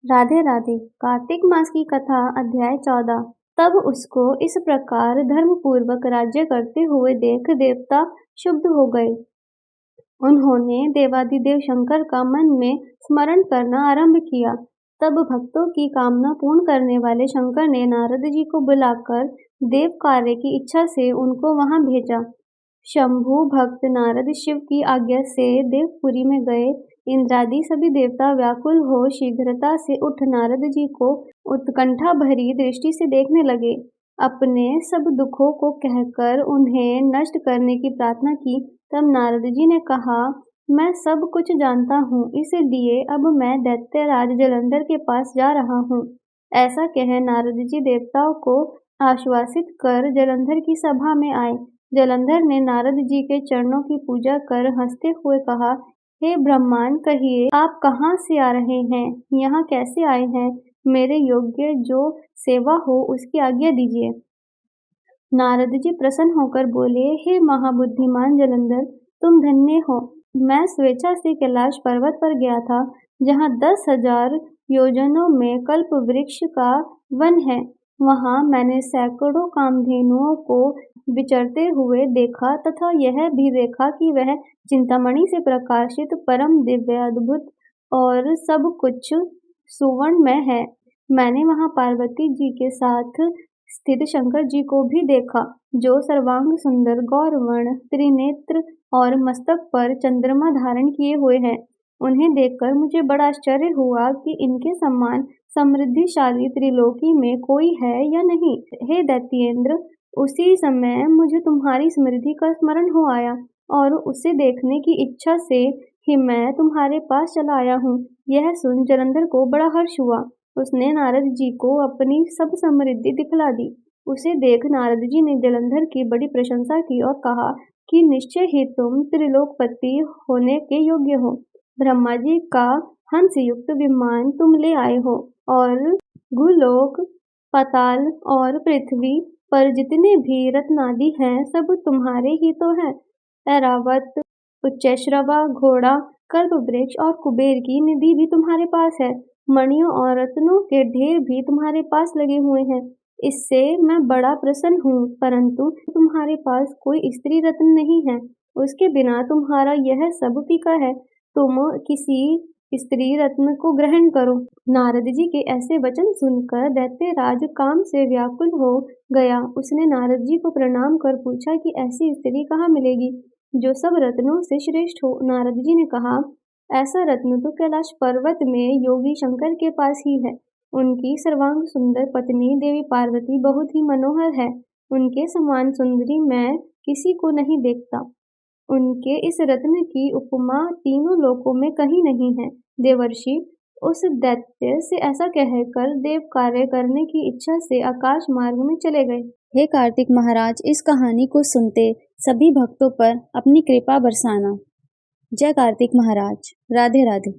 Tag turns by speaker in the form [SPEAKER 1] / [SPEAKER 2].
[SPEAKER 1] राधे राधे। कार्तिक मास की कथा अध्याय 14। तब उसको इस प्रकार धर्मपूर्वक राज्य करते हुए देख देवता क्षुब्ध हो गए। उन्होंने देवाधिदेव शंकर का मन में स्मरण करना आरंभ किया। तब भक्तों की कामना पूर्ण करने वाले शंकर ने नारद जी को बुलाकर देव कार्य की इच्छा से उनको वहां भेजा। शंभु भक्त नारद शिव की आज्ञा से देवपुरी में गए। इंद्रादि सभी देवता व्याकुल हो शीघ्रता से उठ नारद जी को उत्कंठा भरी दृष्टि से देखने लगे। अपने सब दुखों को कहकर उन्हें नष्ट करने की प्रार्थना की। तब नारद जी ने कहा, मैं सब कुछ जानता हूँ, इसलिए अब मैं दैत्यराज जलंधर के पास जा रहा हूँ। ऐसा कह नारद जी देवताओं को आश्वासित कर जलंधर की सभा में आए। जलंधर ने नारद जी के चरणों की पूजा कर हंसते हुए कहा, हे ब्रह्मांड, कहिए आप कहाँ से आ रहे हैं, यहाँ कैसे आए हैं? मेरे योग्य जो सेवा हो उसकी आज्ञा दीजिए। नारद जी प्रसन्न होकर बोले, हे महाबुद्धिमान जलंधर, तुम धन्य हो। मैं स्वेच्छा से कैलाश पर्वत पर गया था, जहाँ 10,000 योजनों में कल्प वृक्ष का वन है। वहां मैंने सैकड़ों कामधेनुओं को विचरते हुए देखा तथा यह भी देखा कि वह चिंतामणि से प्रकाशित परम दिव्य अद्भुत और सब कुछ सुवर्णमय है। मैंने वहां पार्वती जी के साथ स्थित शंकर जी को भी देखा, जो सर्वांग सुंदर गौरवर्ण त्रिनेत्र और मस्तक पर चंद्रमा धारण किए हुए हैं। उन्हें देखकर मुझे बड़ा आश्चर्य हुआ कि इनके समान समृद्धिशाली त्रिलोकी में कोई है या नहीं। हे दैत्येंद्र, उसी समय मुझे तुम्हारी स्मृति का स्मरण हो आया और उसे देखने की इच्छा से ही मैं तुम्हारे पास चला आया हूँ। यह सुन जलंधर को बड़ा हर्ष हुआ। उसने नारद जी को अपनी सब समृद्धि दिखला दी। उसे देख नारद जी ने जलंधर की बड़ी प्रशंसा की और कहा कि निश्चय ही तुम त्रिलोकपति होने के योग्य हो। ब्रह्मा जी का हंस युक्त विमान तुम ले आए हो और भूलोक, पाताल और पृथ्वी पर जितने भी रत्नादि हैं सब तुम्हारे ही तो हैं। ऐरावत, उच्चैश्रवा, घोड़ा, कल्पवृक्ष और कुबेर की निधि भी तुम्हारे पास है। मणियों और रत्नों के ढेर भी तुम्हारे पास लगे हुए हैं। इससे मैं बड़ा प्रसन्न हूँ, परंतु तुम्हारे पास कोई स्त्री रत्न नहीं है। उसके बिना तुम्हारा यह सब फीका है। तुम किसी स्त्री रत्न को ग्रहण करो। नारद जी के ऐसे वचन सुनकर दैत्यराज काम से व्याकुल हो गया। उसने नारद जी को प्रणाम कर पूछा कि ऐसी स्त्री कहाँ मिलेगी जो सब रत्नों से श्रेष्ठ हो। नारद जी ने कहा, ऐसा रत्न तो कैलाश पर्वत में योगी शंकर के पास ही है। उनकी सर्वांग सुंदर पत्नी देवी पार्वती बहुत ही मनोहर है। उनके समान सुंदरी मैं किसी को नहीं देखता। उनके इस रत्न की उपमा तीनों लोकों में कहीं नहीं है। देवर्षि उस दैत्य से ऐसा कहकर देव कार्य करने की इच्छा से आकाश मार्ग में चले गए।
[SPEAKER 2] हे कार्तिक महाराज, इस कहानी को सुनते सभी भक्तों पर अपनी कृपा बरसाना। जय कार्तिक महाराज। राधे राधे।